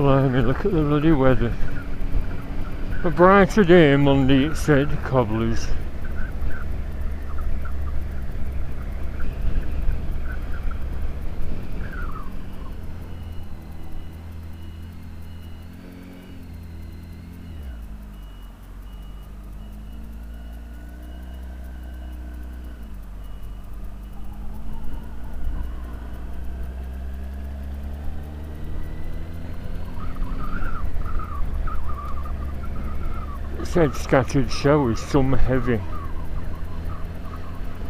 Blimey, look at the bloody weather. A brighter day Monday, it said, cobblers. Said scattered showers, some heavy.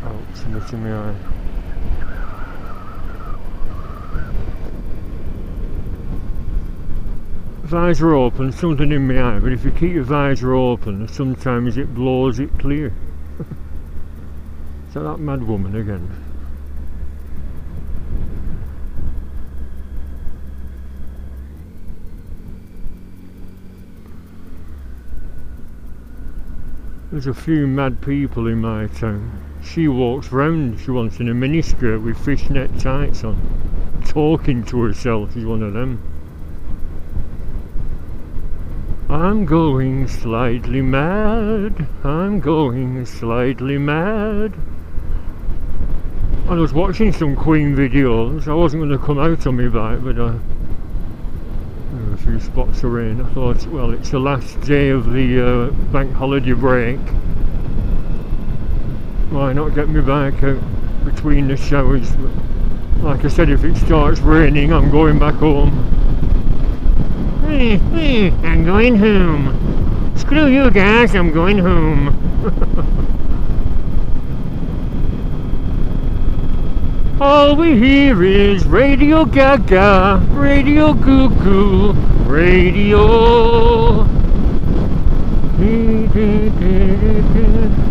Oh, something in my eye. Visor open, something in my eye, but if you keep your visor open, sometimes it blows it clear. Is that mad woman again? There's a few mad people in my town. She walks round, she wants in a miniskirt with fishnet tights on, talking to herself. She's one of them. I'm going slightly mad, I'm going slightly mad. I was watching some Queen videos. I wasn't going to come out on my bike, but there were a few spots of rain. I thought, well, it's the last day of the bank holiday break. Why not get my bike out between the showers? But like I said, if it starts raining, I'm going back home. I'm going home. Screw you guys, I'm going home. All we hear is Radio Gaga, Radio Goo Goo, Radio.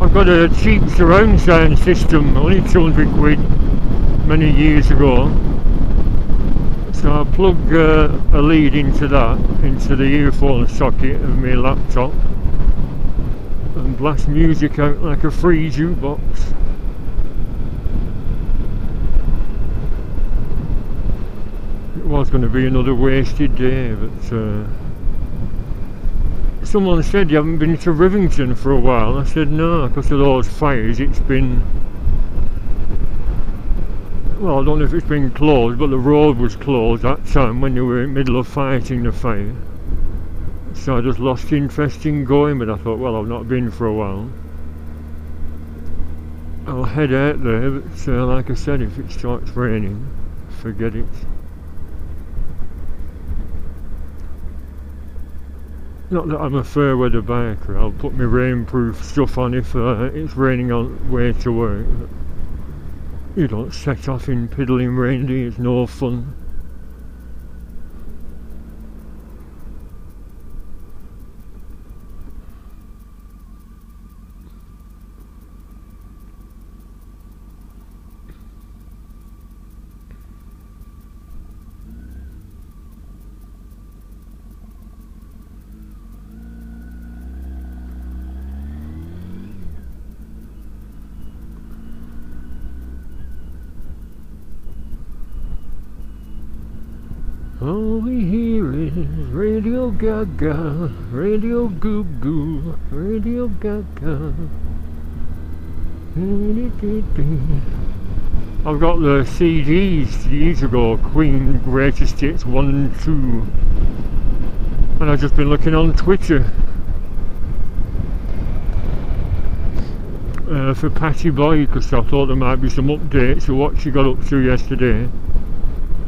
I've got a cheap surround sound system, only 200 quid, many years ago. So I plug a lead into that, into the earphone socket of my laptop, and blast music out like a free jukebox. It was going to be another wasted day, but someone said you haven't been to Rivington for a while. I said no, because of those fires. It's been, well, I don't know if it's been closed, but the road was closed that time when they were in the middle of fighting the fire. So I just lost interest in going, but I thought, well, I've not been for a while. I'll head out there, but like I said, if it starts raining, forget it. Not that I'm a fair weather biker. I'll put my rainproof stuff on if it's raining on the way to work. You don't set off in piddling rain, do you? It's no fun. All we hear is Radio Gaga, Radio Goo Goo, Radio Gaga. I've got the CDs years ago, Queen Greatest Hits 1 and 2. And I've just been looking on Twitter for Patty Boy, because I thought there might be some updates of what she got up to yesterday.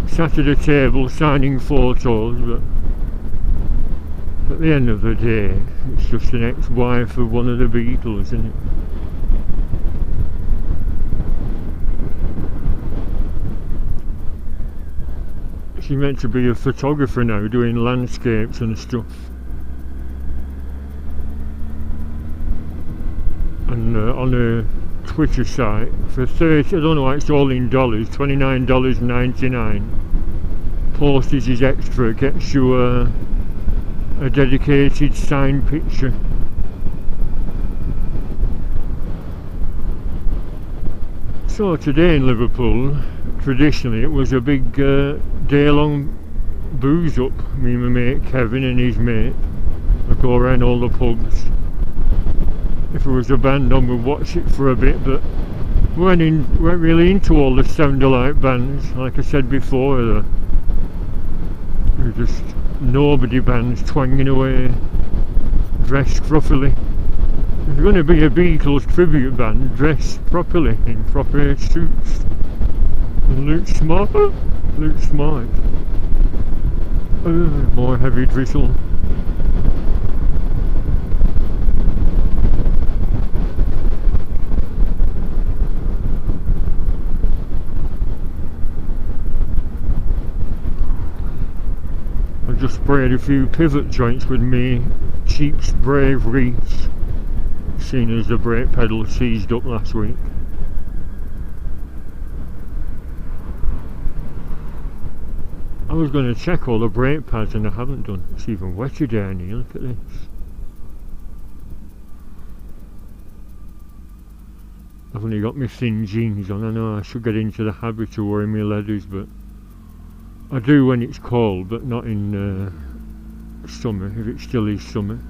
Sat at a table signing photos, but at the end of the day, it's just an ex-wife of one of the Beatles, isn't it? She's meant to be a photographer now, doing landscapes and stuff. And on her Twitter site, for 30, I don't know why it's all in dollars, $29.99. Postage is extra, gets you a dedicated signed picture. So today in Liverpool, traditionally it was a big day-long booze up, me and my mate Kevin and his mate. I go around all the pubs. If there was a band on, we'd watch it for a bit, but weren't really into all the sound-alike bands. Like I said before, they're just nobody bands twanging away, dressed properly. If you're going to be a Beatles tribute band, dress properly, in proper suits. And look smart. Look smart. More heavy drizzle. I just sprayed a few pivot joints with me cheap spray wreaths, seeing as the brake pedal seized up last week. I was going to check all the brake pads and I haven't done. It's even wetter down here, look at this. I've only got my thin jeans on. I know I should get into the habit of wearing my leathers, but I do when it's cold, but not in summer, if it still is summer.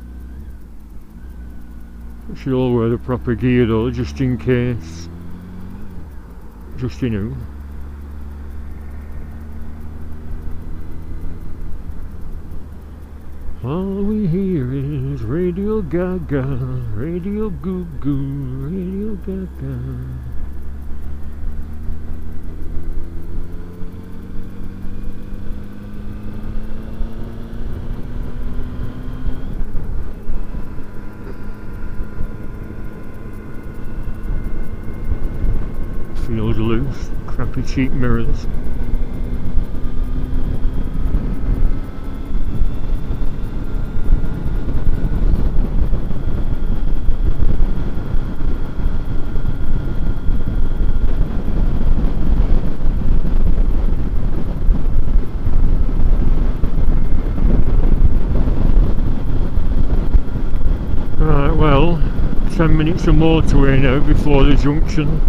I should all wear the proper gear though, just in case. Just, you know. All we hear is Radio Gaga, Radio Goo Goo, Radio Gaga. Feels loose, crappy cheap mirrors. Right, well, 10 minutes of motorway now before the junction.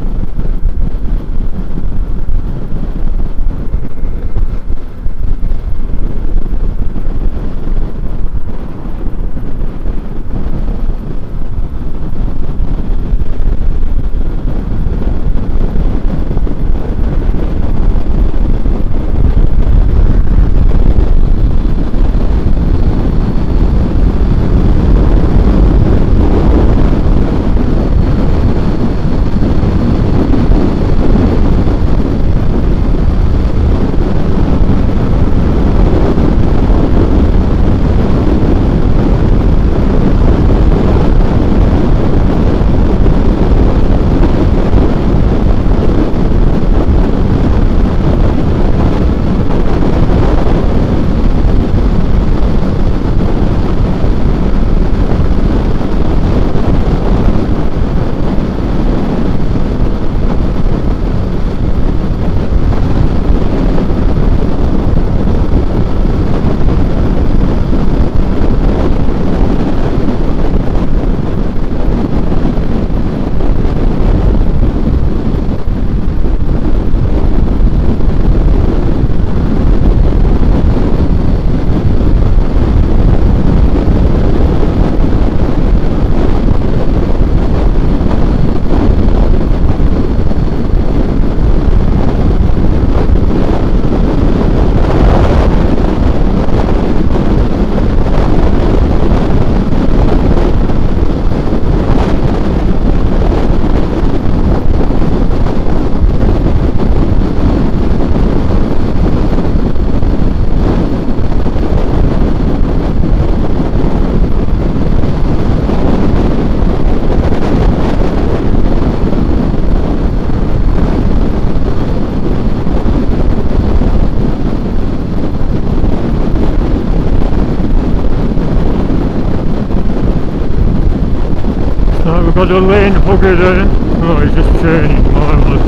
Got a lane hugger there. Oh, he's just turning, marvellous.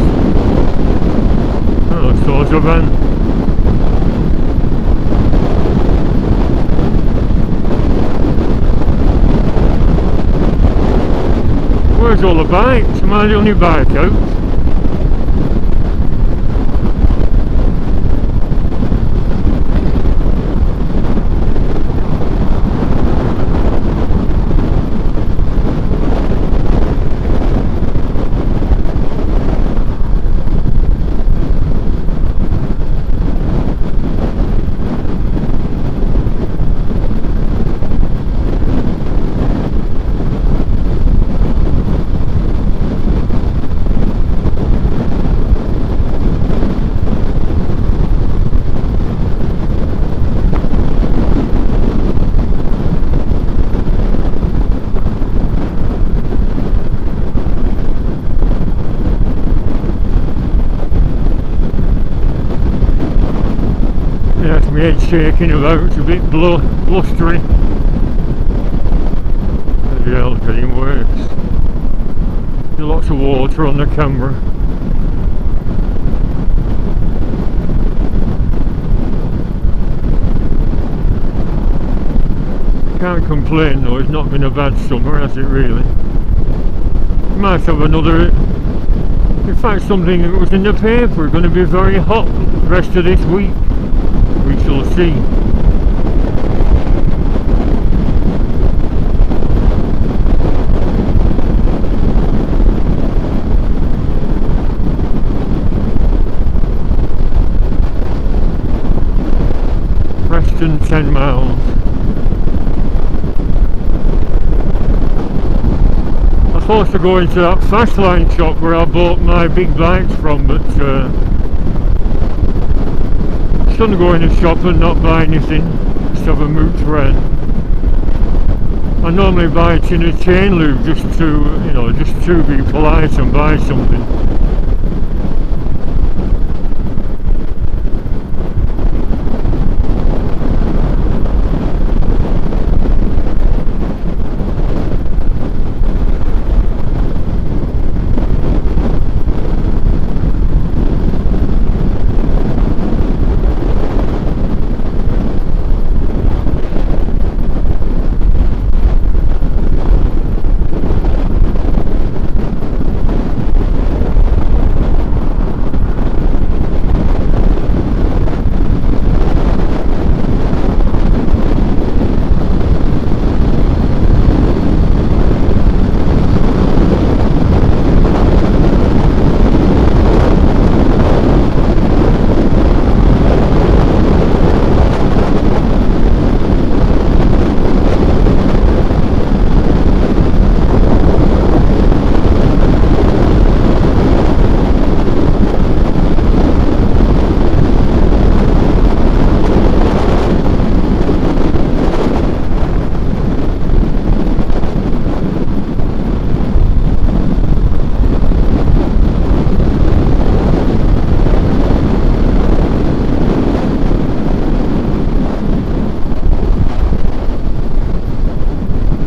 Oh, so's a van. Where's all the bikes? Am I the only bike out? My head's shaking about, it's a bit blustery. Bloody hell, it's getting worse. There's lots of water on the camera. Can't complain though, it's not been a bad summer, has it really? Might have another, in fact something that was in the paper, going to be very hot the rest of this week. We shall see. Preston 10 miles. I was supposed to go into that Fastline shop where I bought my big bikes from, but shouldn't go in the shop and not buy anything, just have a mooch around. I normally buy a tin of chain lube just to be polite and buy something.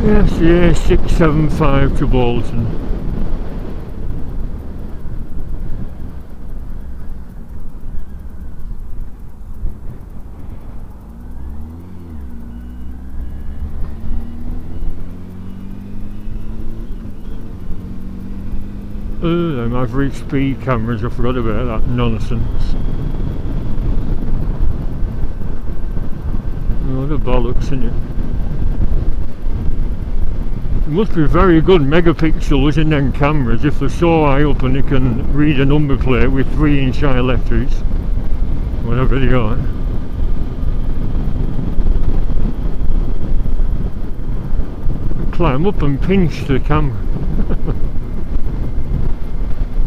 Yes, yeah, 675 to Bolton. Them average speed cameras, I forgot about that nonsense. Oh, the bollocks, innit? It must be very good megapixels in them cameras if they're so high up and they can read a number plate with 3-inch high letters, whatever they are. Climb up and pinch the camera.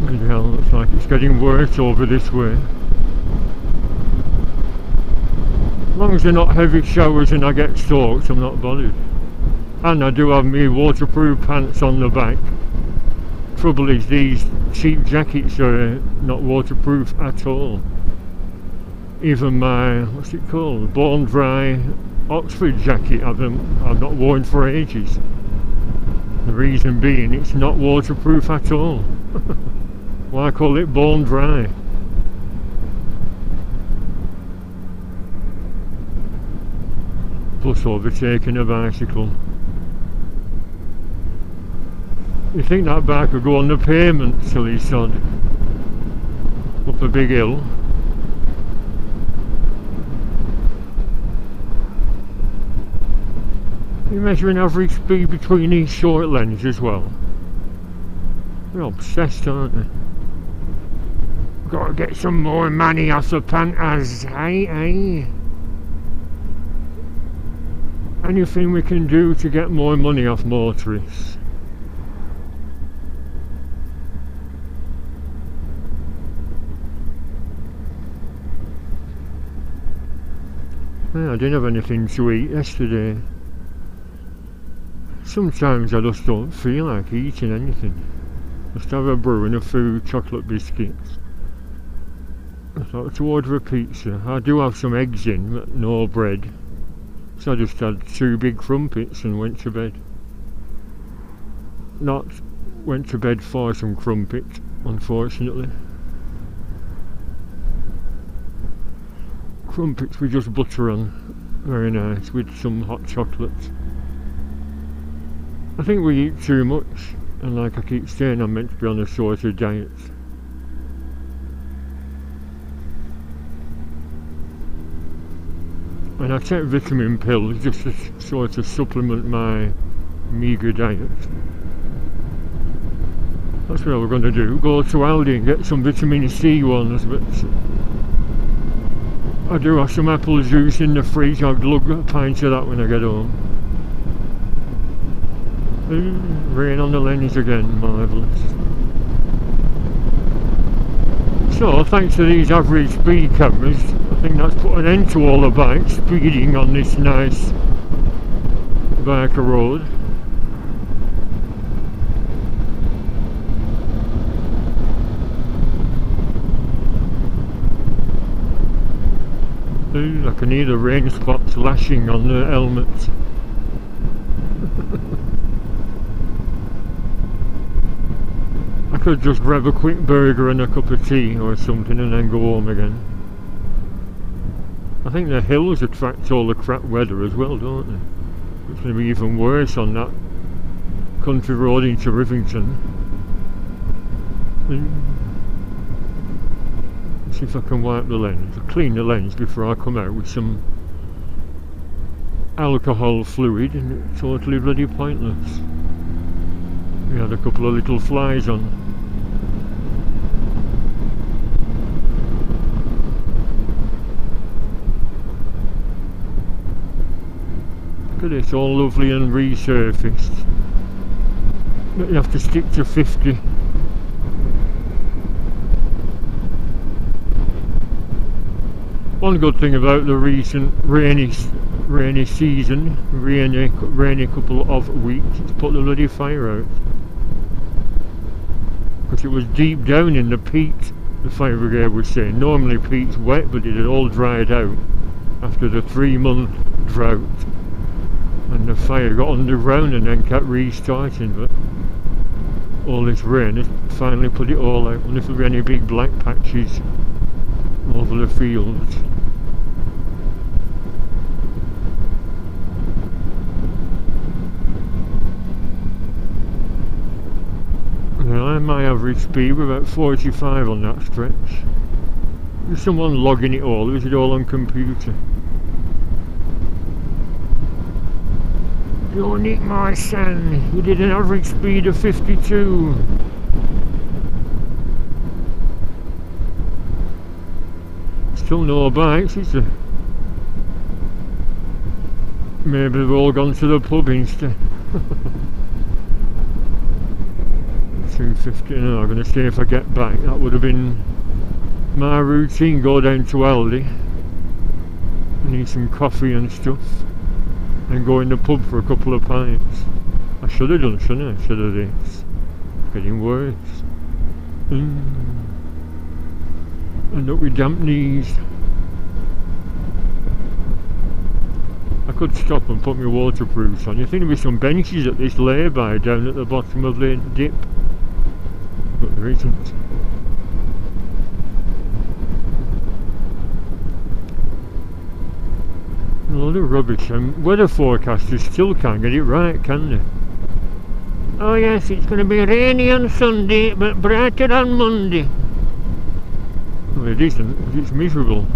Bloody hell, looks like it's getting worse over this way. As long as they're not heavy showers and I get soaked, I'm not bothered. And I do have my waterproof pants on the back. Trouble is, these cheap jackets are not waterproof at all. Even my, what's it called, bone dry Oxford jacket I've not worn for ages. The reason being, it's not waterproof at all. Why call it bone dry? Plus overtaking a bicycle. You think that bike could go on the pavement, silly sod? Up a big hill. You're measuring average speed between these short lanes as well. They're obsessed, aren't they? Gotta get some more money off the Panthers, hey? Anything we can do to get more money off motorists. Yeah, I didn't have anything to eat yesterday. Sometimes I just don't feel like eating anything. Just have a brew and a few chocolate biscuits. I thought to order a pizza. I do have some eggs in, but no bread. So I just had 2 big crumpets and went to bed. Not went to bed for some crumpets, unfortunately. Crumpets with just butter on, very nice, with some hot chocolate. I think we eat too much, and like I keep saying, I'm meant to be on a sort of diet. And I take vitamin pills just to sort of supplement my meagre diet. That's what we're going to do, go to Aldi and get some vitamin C ones, but I do have some apple juice in the fridge. I'll glug a pint of that when I get home. Rain on the lens again, marvellous. So, thanks to these average speed cameras, I think that's put an end to all the bikes speeding on this nice Barker road. I can hear the rain spots lashing on the helmet. I could just grab a quick burger and a cup of tea or something and then go home again. I think the hills attract all the crap weather as well, don't they? It's going to be even worse on that country road into Rivington. See if I can wipe the lens. I'll clean the lens before I come out with some alcohol fluid, and it's totally bloody pointless. We had a couple of little flies on. Look at this, all lovely and resurfaced. But you have to stick to 50. One good thing about the recent rainy season, rainy couple of weeks, it's put the bloody fire out. Because it was deep down in the peat, the fire brigade was saying. Normally peat's wet, but it had all dried out after the 3-month drought. And the fire got underground and then kept restarting, but all this rain has finally put it all out. And if there were any big black patches over the fields. Now, my average speed was about 45 on that stretch. There's someone logging it all, or is it all on computer? You Nick, my son, you did an average speed of 52. Still no bikes, is there? Maybe they've all gone to the pub instead. 250, no, I'm going to say if I get back, that would have been my routine, go down to Aldi, need some coffee and stuff, and go in the pub for a couple of pints. I should have done, shouldn't I, instead of this? It's getting worse. End up with damp knees. I could stop and put my waterproofs on. You think there'd be some benches at this lay-by down at the bottom of the dip, but there isn't. A lot of rubbish, and weather forecasters still can't get it right, can they? Oh yes, it's going to be rainy on Sunday, but brighter on Monday. Well, it isn't, it's miserable.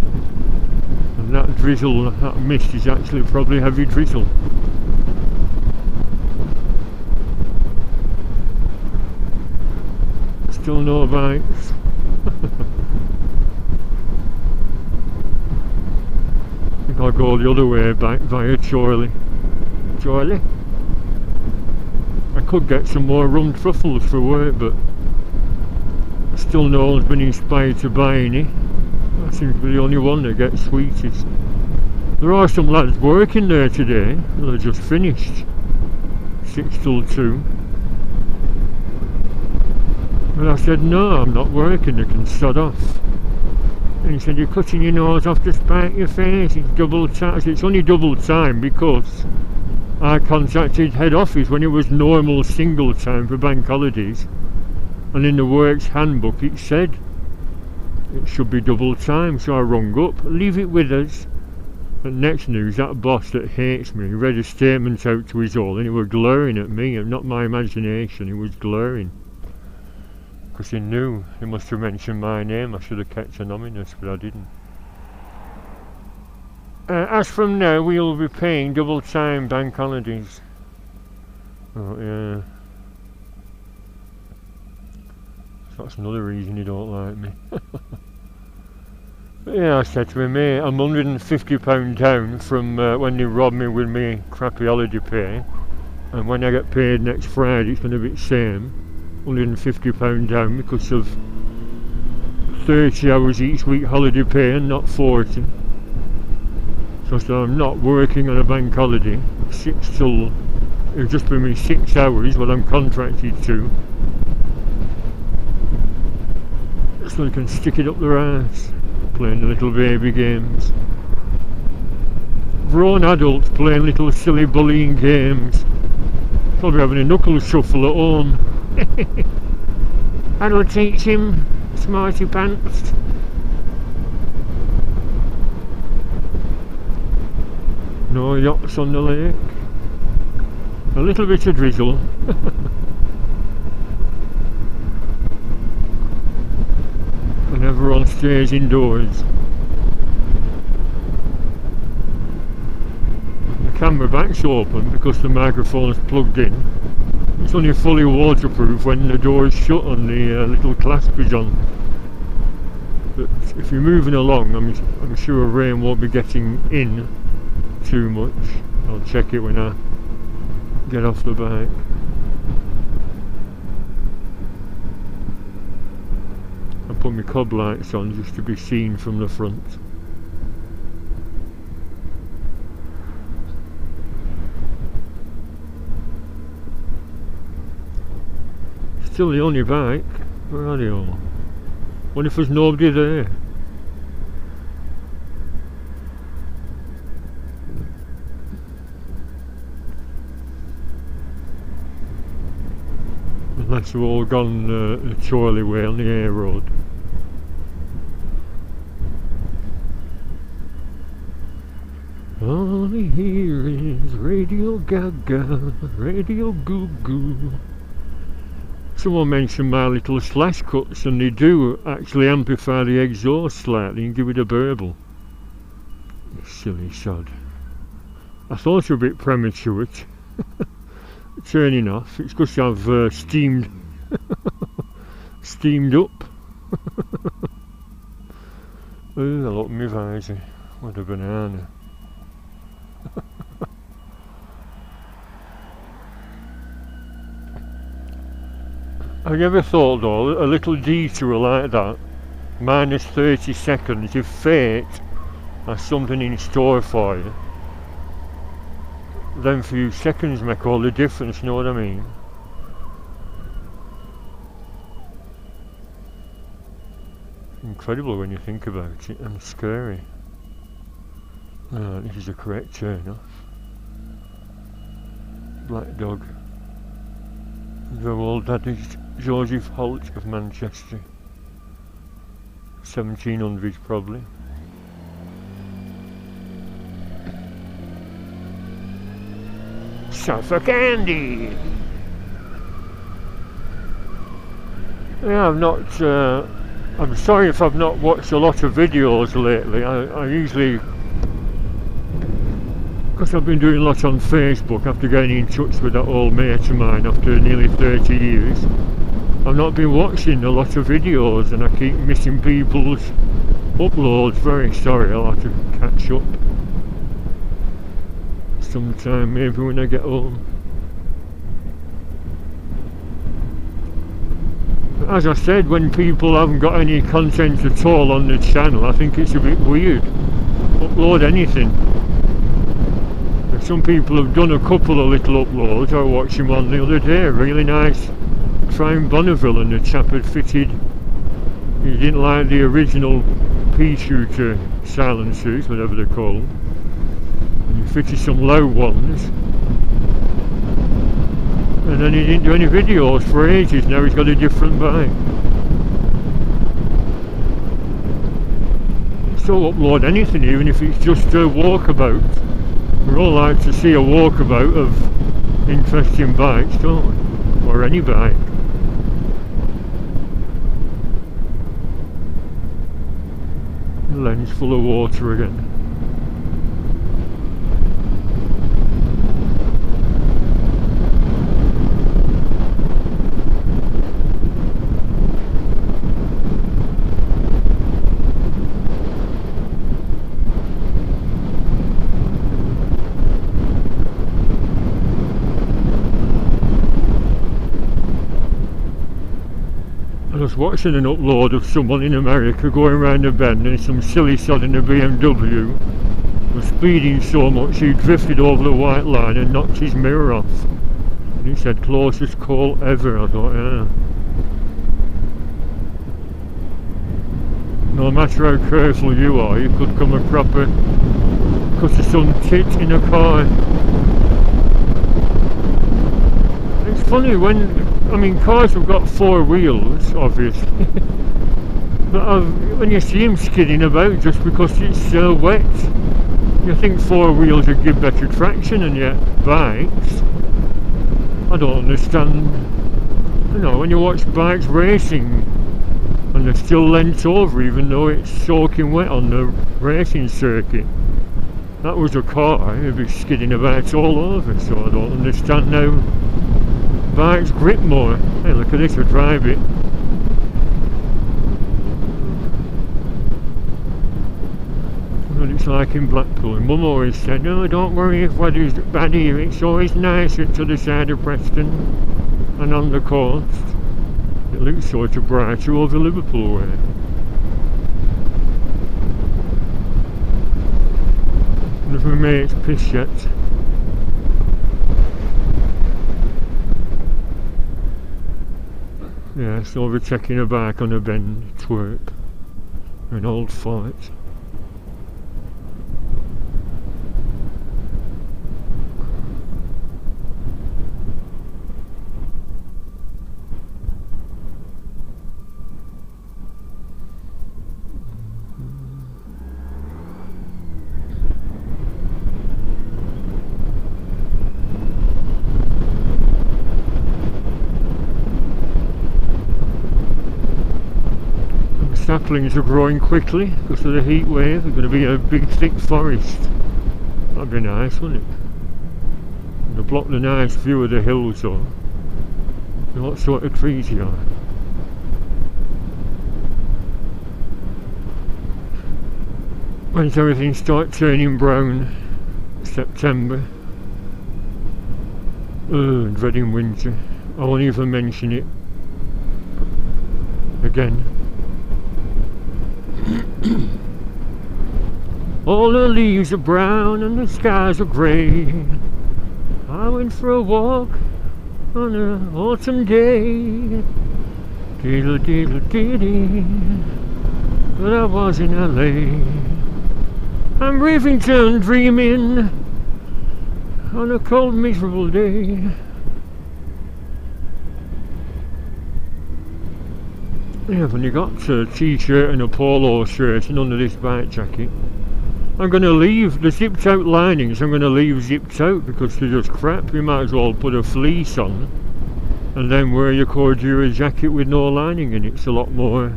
And that drizzle, that mist is actually probably heavy drizzle. Still no bikes. I think I'll go the other way back via Chorley. Chorley? I could get some more rum truffles for work, but still no one's been inspired to buy any. I seem to be the only one that gets sweeties. There are some lads working there today. They're just finished. 6 till 2. But I said no, I'm not working, they can sod off. And he said, "You're cutting your nose off to spite your face, it's double time." It's only double time because I contacted head office when it was normal single time for bank holidays, and in the works handbook it said it should be double time, so I rung up, "Leave it with us." And next news, that boss that hates me read a statement out to his all, and he was glaring at me, and not my imagination, he was glaring. Because he knew, he must have mentioned my name. I should have kept anonymous, but I didn't. As from now, we'll be paying double time bank holidays. Oh yeah. So that's another reason you don't like me. But yeah, I said to him, "Mate, I'm £150 down from when they robbed me with me crappy holiday pay, and when I get paid next Friday it's going to be the same. £150 down because of 30 hours each week holiday pay and not 40. So I said, I'm not working on a bank holiday, 6 till, it'll just be me 6 hours what I'm contracted to. So they can stick it up their ass, playing the little baby games. Grown adults playing little silly bullying games. Probably having a knuckle shuffle at home. That'll teach him, smarty pants. No yachts on the lake. A little bit of drizzle. And everyone stays indoors. The camera back's open because the microphone's plugged in. It's only fully waterproof when the door is shut and the little clasp is on. But if you're moving along, I'm sure rain won't be getting in too much. I'll check it when I get off the bike. I put my cob lights on just to be seen from the front. Still the only bike. Where are they all? What if there's nobody there? Unless we've all gone the Chorley way on the A road. All I hear is Radio Gaga, Radio Goo Goo. Someone mentioned my little slash cuts, and they do actually amplify the exhaust slightly and give it a burble. Silly sod. I thought it was a bit premature turning off. It's because I've steamed up. Ooh, I look at my visor. What a banana. I never thought though, a little detour like that, minus 30 seconds, if fate has something in store for you, them few seconds make all the difference, you know what I mean? Incredible when you think about it, and scary. This is the correct turn off. Black dog. The old daddy's Joseph Holt of Manchester. 1700s probably. Suffolk Andy! Yeah, I'm sorry if I've not watched a lot of videos lately. I usually, because I've been doing a lot on Facebook after getting in touch with that old mate of mine after nearly 30 years. I've not been watching a lot of videos and I keep missing people's uploads. Very sorry, I'll have to catch up sometime, maybe when I get home. As I said, when people haven't got any content at all on the channel, I think it's a bit weird. Upload anything. Some people have done a couple of little uploads. I watched him on the other day, really nice. Trying Bonneville, and the chap had fitted, he didn't like the original pea shooter silencers, whatever they're called. And he fitted some low ones. And then he didn't do any videos for ages. Now he's got a different bike. Still upload anything, even if it's just a walkabout. We all like to see a walkabout of interesting bikes, don't we? Or any bike. The lens full of water again. I was watching an upload of someone in America going around a bend and some silly sod in a BMW was speeding so much he drifted over the white line and knocked his mirror off. And he said, closest call ever. I thought, yeah. No matter how careful you are, you could come a proper cut of some tit in a car. It's funny I mean, cars have got four wheels, obviously, but when you see them skidding about just because it's so wet, you think four wheels would give better traction, and yet bikes, I don't understand. You know, when you watch bikes racing and they're still leant over even though it's soaking wet on the racing circuit. That was a car, it'd be skidding about all over, so I don't understand now. Bikes grip more. Hey, look at this, I drive it. What it's like in Blackpool. Mum always said, no, don't worry if weather's bad here, it's always nicer to the side of Preston and on the coast. It looks sort of brighter over Liverpool way. None of my mates pissed yet. Yeah, so overtaking a bike on a bend, twerk. An old fight. Saplings are growing quickly because of the heat wave. There's going to be a big thick forest. That'd be nice, wouldn't it? To block the nice view of the hills though. What sort of trees you are. Once everything starts turning brown, September. Dreading winter. I won't even mention it again. All the leaves are brown and the skies are grey. I went for a walk on an autumn day. Diddle diddle diddy, but I was in LA. I'm Rivington dreaming on a cold miserable day. Yeah, I've only got a t-shirt and a polo shirt and under this bike jacket. I'm going to leave the zipped out linings, I'm going to leave zipped out because they're just crap. You might as well put a fleece on and then wear your Cordura jacket with no lining in it. It's a lot more,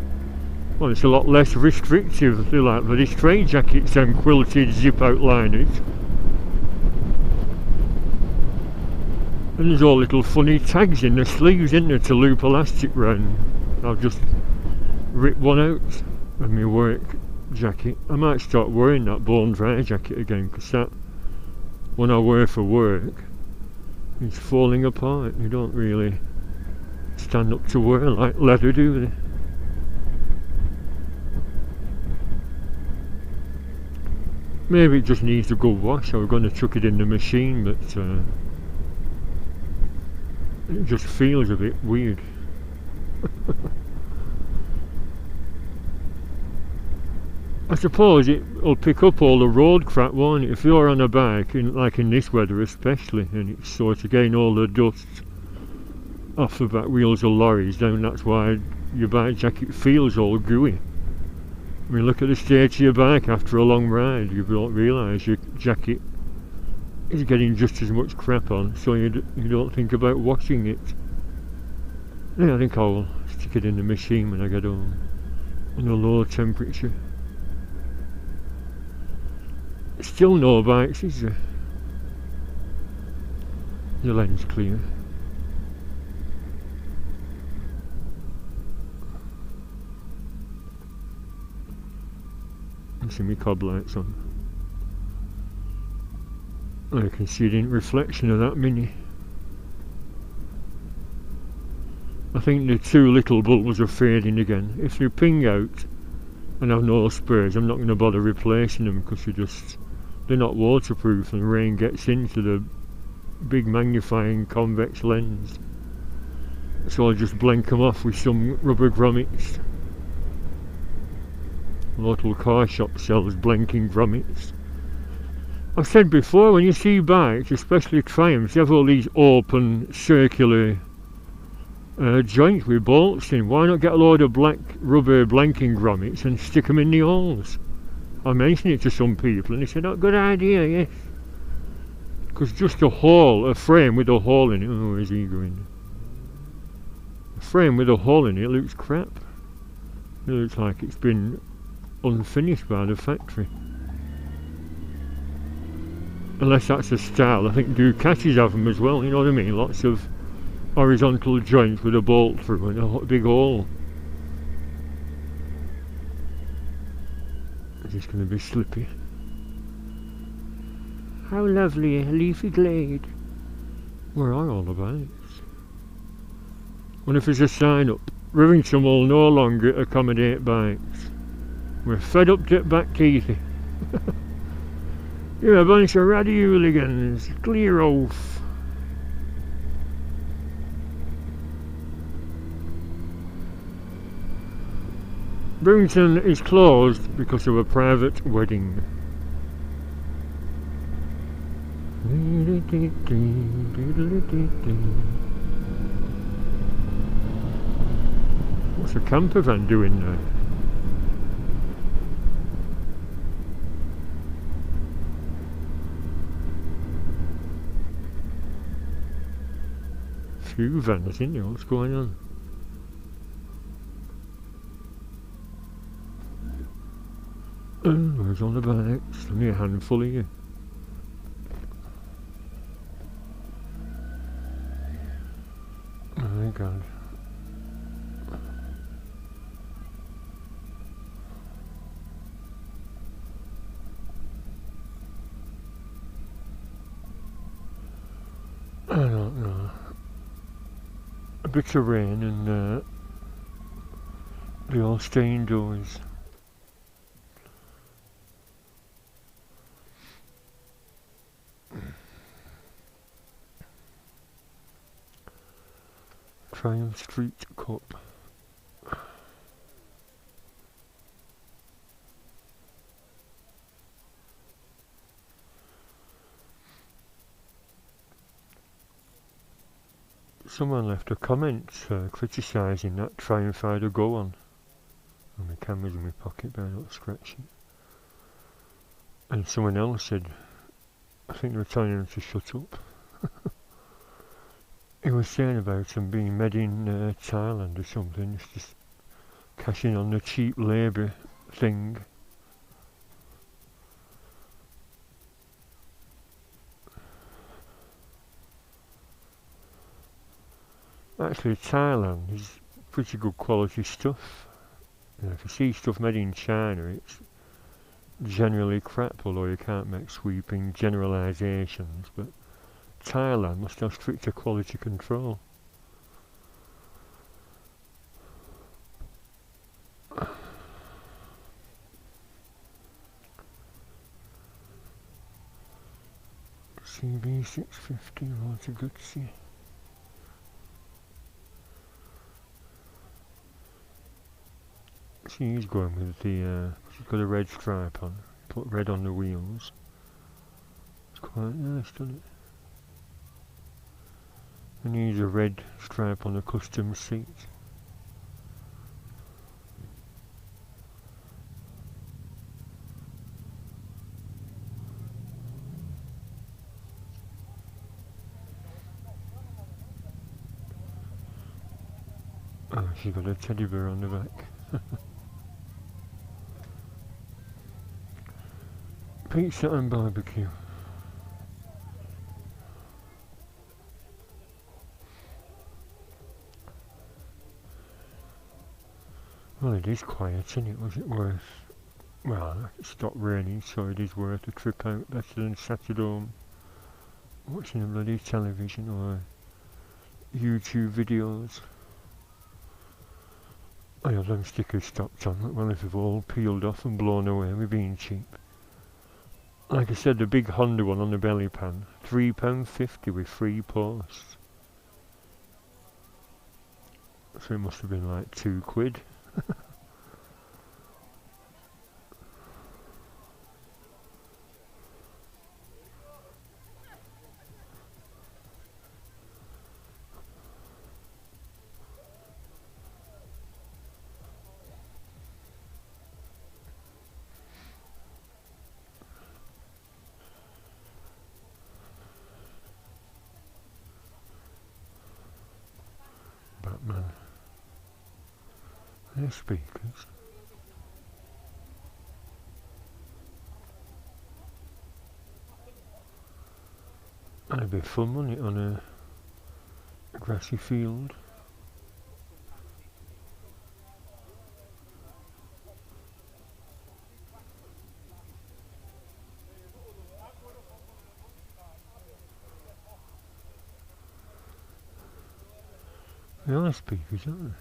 well, it's a lot less restrictive. They're like the straight jackets and quilted zip out liners. And there's all little funny tags in the sleeves, isn't there, to loop elastic round. I'll just rip one out of my work jacket. I might start wearing that bone dry jacket again because that one I wear for work is falling apart. You don't really stand up to wear like leather, do they? Maybe it just needs a good wash. I was going to chuck it in the machine, but it just feels a bit weird. I suppose it'll pick up all the road crap, won't it? If you're on a bike, like in this weather especially, and it's sort of getting all the dust off the back wheels of lorries, then that's why your bike jacket feels all gooey. I mean, look at the state of your bike after a long ride. You don't realise your jacket is getting just as much crap on, so you don't think about washing it. Yeah, I think I'll stick it in the machine when I get home, on a low temperature. Still no bikes, is there? The lens clear. I see my cob lights on. I can see the reflection of that Mini. I think the two little bulbs are fading again. If they ping out and have no spares, I'm not going to bother replacing them because they're not waterproof and rain gets into the big magnifying convex lens. So I'll just blank them off with some rubber grommets. Local car shop sells blanking grommets. I've said before, when you see bikes, especially Triumphs, they have all these open circular joints with bolts in. Why not get a load of black rubber blanking grommets and stick them in the holes? I mentioned it to some people and they said, oh, good idea, yes. Because just a frame with a hole in it, oh, where's he going? A frame with a hole in it looks crap. It looks like it's been unfinished by the factory. Unless that's a style. I think Ducatis have them as well, you know what I mean? Lots of horizontal joints with a bolt through and a big hole. It's just going to be slippy. How lovely, a leafy glade. Where are all the bikes? Wonder if there's a sign up. Rivington will no longer accommodate bikes. We're fed up to back teethy. You're a bunch of ratty hooligans. Clear off. Rivington is closed because of a private wedding. What's a camper van doing now? Few vans in there, what's going on? Where's all the bikes? Only a handful here. Oh my god. I don't know. A bit of rain and they all stay indoors. Triumph Street Cup. Someone left a comment criticising that Triumph I had a go on. Oh, my camera's in my pocket, but I don't scratch it. And someone else said, I think they were telling him to shut up. He was saying about them being made in Thailand or something. It's just cashing on the cheap labour thing. Actually, Thailand is pretty good quality stuff. You know, if you see stuff made in China, it's generally crap, although you can't make sweeping generalisations, but Thailand must have stricter quality control. CB 650, what a good see. She's going with the, she's got a red stripe on, put red on the wheels. It's quite nice, doesn't it? And here's a red stripe on the custom seat. Oh, she's got a teddy bear on the back. Pizza and barbecue. Well, it is quiet, isn't it? Was it worth... Well, it stopped raining, so it is worth a trip out, better than sat at home watching a bloody television or YouTube videos. Oh yeah, them stickers stopped on. Well, if they've all peeled off and blown away, we're being cheap. Like I said, the big Honda one on the belly pan, £3.50 with free post. So it must have been like £2. Batman. Their speakers. That'd be fun, wouldn't it, on a grassy field? They are speakers, aren't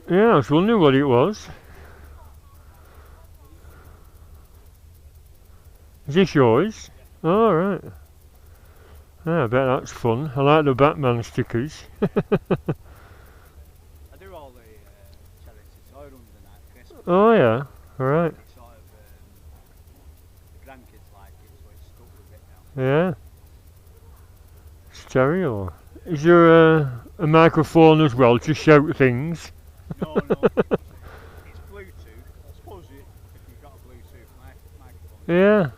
they? Yeah, I was wondering what it was. Is this yours? Oh, right. Yeah, I bet that's fun. I like the Batman stickers. I do all the charity toy runs and that Christmas. Oh, yeah. Alright. Sort of, the grandkids like it, so it's stuck with it now. Yeah. Stereo. Is there a microphone as well to shout things? No, it's Bluetooth. I suppose if you've got a Bluetooth microphone, Yeah.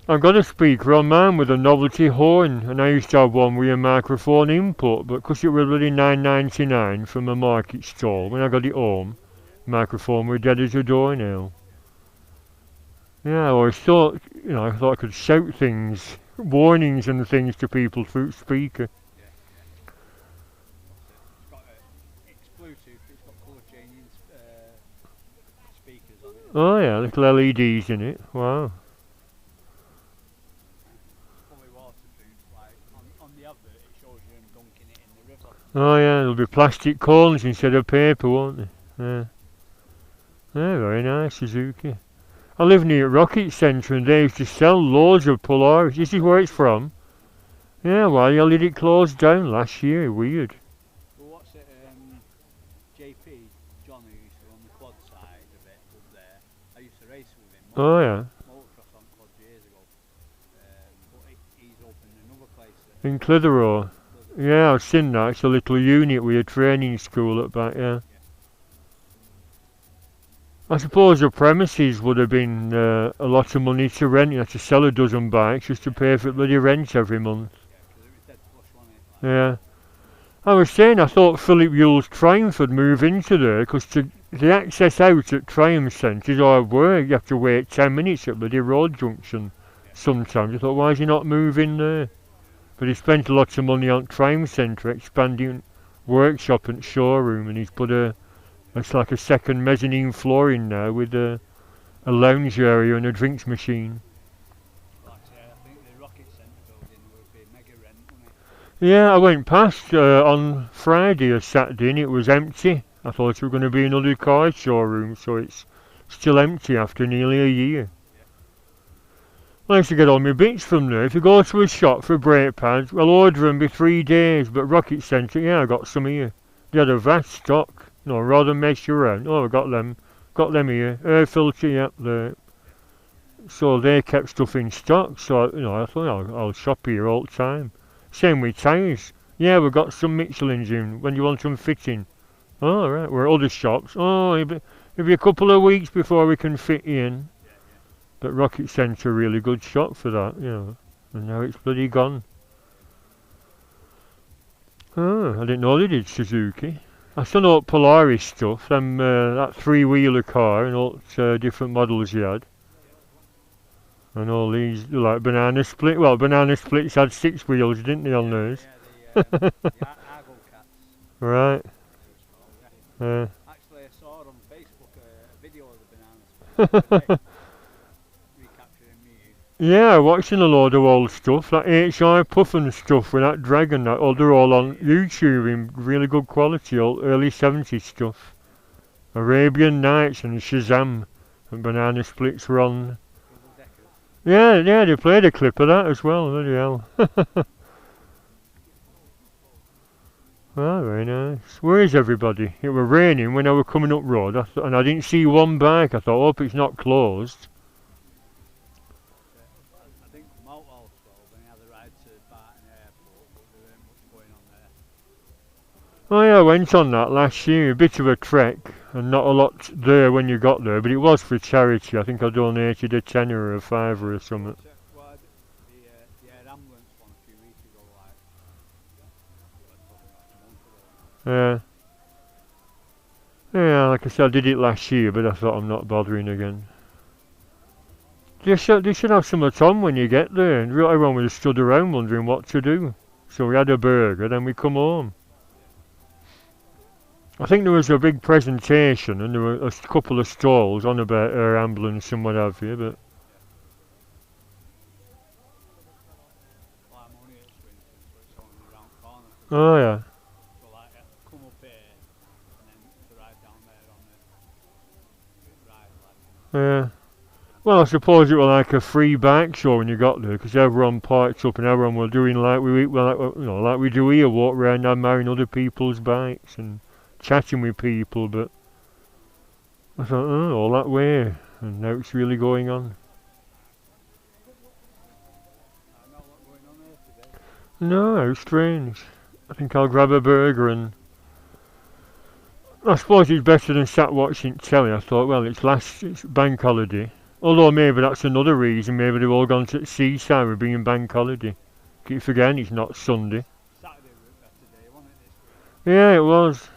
I've got a speaker on mine with a novelty horn, and I used to have one with a microphone input, but because it was really £9.99 from a market stall, when I got it home, microphone was dead as a door now. Yeah, I always thought, I thought I could shout things, warnings and things to people through speaker. it's Bluetooth, it's got colour changing speakers on it. Oh yeah, little LEDs in it, wow. Fully waterproof, like on the advert it shows you them dunking it in the river. Oh yeah, there'll be plastic cones instead of paper, won't they? Yeah. Yeah, very nice, Suzuki. I live near Rocket Centre and they used to sell loads of Polaris. This is where it's from. Yeah, well, you let it close down last year, weird. Well, what's it, JP, John, who used to run the quad side of it up there, I used to race with him. Oh yeah. Motocross on quad years ago. But he's opened another place. In Clitheroe. Yeah, I've seen that. It's a little unit with a training school at back, yeah. I suppose the premises would have been a lot of money to rent. You had to sell a dozen bikes just to pay for bloody rent every month. Yeah. I was saying I thought Philip Yule's Triumph would move into there because the access out at Triumph Centre is hard work. You have to wait 10 minutes at bloody road junction sometimes. I thought, why is he not moving there? But he spent a lot of money on Triumph Centre expanding workshop and showroom, and he's put it's like a second mezzanine floor in now with a lounge area and a drinks machine. Like I say, I think the Rocket Centre building would be mega rent, wouldn't it? Yeah, I went past on Friday or Saturday and it was empty. I thought it was going to be another car showroom, so it's still empty after nearly a year. I used to get all my bits from there. If you go to a shop for brake pads, I'll order them be 3 days, but Rocket Centre, yeah, I got some here. They had a vast stock. No, rather mess you around. Oh, I got them. Got them here. Air filter, yep, there. So they kept stuff in stock. So, I thought I'll shop here all the time. Same with tyres. Yeah, we've got some Michelins in. When you want them fitting. Oh, right. We're at other shops. Oh, it'll be a couple of weeks before we can fit in. But Rocket Centre, a really good shop for that, And now it's bloody gone. Oh, I didn't know they did Suzuki. I still know Polaris stuff, that three-wheeler car and all different models you had. And all these, like banana split. Well, banana splits had 6 wheels, didn't they, on those? Yeah, the Argo cats. Right. Actually, I saw on Facebook a video of the banana split. Recapturing me. Yeah, watching a load of old stuff, like HI Puff and stuff with that dragon, they're all on YouTube in really good quality, all early 70s stuff. Arabian Nights and Shazam and banana splits were on. Yeah, they played a clip of that as well, bloody hell. Ah, very nice. Where is everybody? It were raining when I were coming up road, and I didn't see one bike. I thought, hope it's not closed. I think Malt also, when he had a ride to Barton Airport, but there weren't much going on there. Oh yeah, I went on that last year, a bit of a trek, and not a lot there when you got there, but it was for charity. I think I donated a tenner or a fiver or something. Well, the air ambulance one a few weeks ago, Yeah. Yeah, like I said, I did it last year, but I thought I'm not bothering again. They should have some at on when you get there, and everyone would have stood around wondering what to do. So we had a burger, then we come home. I think there was a big presentation, and there were a couple of stalls on about air ambulance and what have you, but... well, I'm only at Swinton, so it's only around the corner. Oh yeah. So like, I come up here, and then the ride down there on the ride, like. Yeah. Well, I suppose it was like a free bike show when you got there, because everyone parked up and everyone was doing like we do here, walk around admiring other people's bikes and chatting with people. But I thought, oh, all that way, and now it's really going on. Not a lot going on here today. No, how strange. I think I'll grab a burger and... I suppose it's better than sat watching telly. I thought, well, it's bank holiday. Although maybe that's another reason, maybe they've all gone to seaside with being bank holiday. Keep forgetting it's not Sunday. Saturday was a better day, wasn't it, this week? Yeah, it was.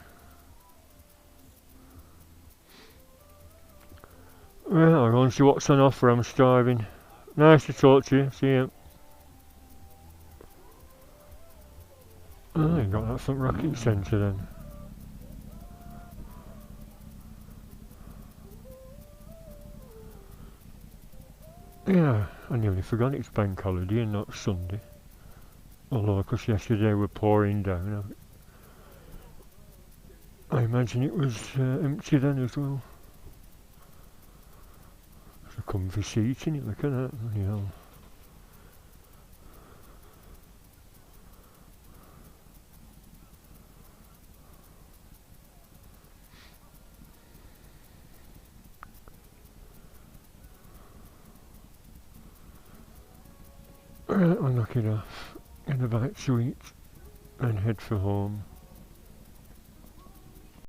Well, I'll go and see what's on offer, I'm starving. Nice to talk to you, see you. Oh, you got that from Rocket Centre then. Yeah, I nearly forgot it's bank holiday and not Sunday. Although, of course, yesterday we're pouring down. I imagine it was empty then as well. There's a comfy seat in it, look at that. Yeah. Right, I'll knock it off, get a bite to eat, and head for home.